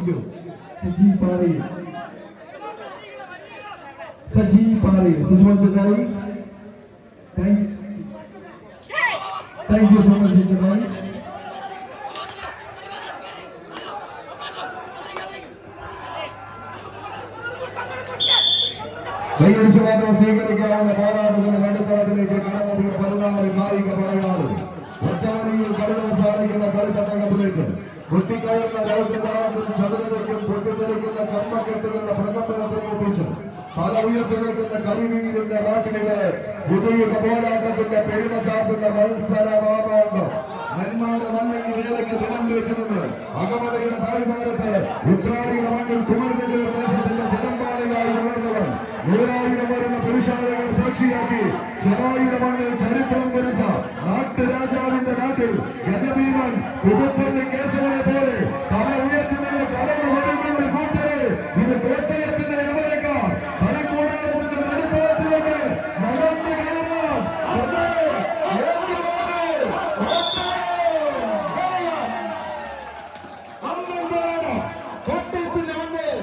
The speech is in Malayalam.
സജി പാറി സജിമോൻ ചുക്കായി താങ്ക് യു സോ മച്ച് ചുക്കായി. കൈയടിച്ച് മാത്രം സ്വീകരിക്കാവുന്ന പോരാട്ടത്തിന്റെ നടുത്തളത്തിലേക്ക് കടന്നെത്തിയ 14 കായിക പടയാളും ഒറ്റവലിയിൽ കളികൾ സാധിക്കുന്ന കളിത്തട്ടകത്തിലേക്ക് കുട്ടിക്കയറുന്ന രൗദ്രതാളത്തിൽ ചടുലതയ്ക്കും പൊട്ടിത്തെറിക്കുന്ന കർമ്മക്കെട്ടുകളുടെ പ്രകമ്പനത്തിനും ഒപ്പിച്ച് പല ഉയർത്തി നിൽക്കുന്ന കരിവീരിന്റെ നാട്ടിലെ പുതിയ പോരാട്ടത്തിന്റെ പെരുമ ചാർത്തുന്ന മത്സരമാമാങ്കം നെന്മാരമല്ലെങ്കിൽ വേലയ്ക്ക് ദിനം വെക്കുന്നത് അകമലയുടെ താഴ്വാരത്ത് ഉത്രാടിയുടെ മണ്ണിൽ കുമരനെതിരെ ദേശത്തിന്റെ തിടമ്പാളിയായി വളർന്നവർ 100,000 വരുന്ന പുരുഷാലകൾ സാക്ഷിയാക്കി ചെറായിയുടെ മണ്ണിൽ ചരിത്രം കുറിച്ച നാട്ടുരാജാവിന്റെ നാട്ടിൽ ഗജഭീമൻ പുതുപ്പള്ളി കേശവനെ പോലെ തല ഉയർത്തി നിന്ന് കടന്നു വരുന്നുണ്ട് കൂട്ടരെ. ഇത് കോട്ടയത്തിന്റെ യമനക്കാർ തലക്കൂടാരത്തിന്റെ നടുത്തളത്തിലേക്ക് നടന്നു കയറാം. കോട്ടയത്തിന്റെ മണ്ണിൽ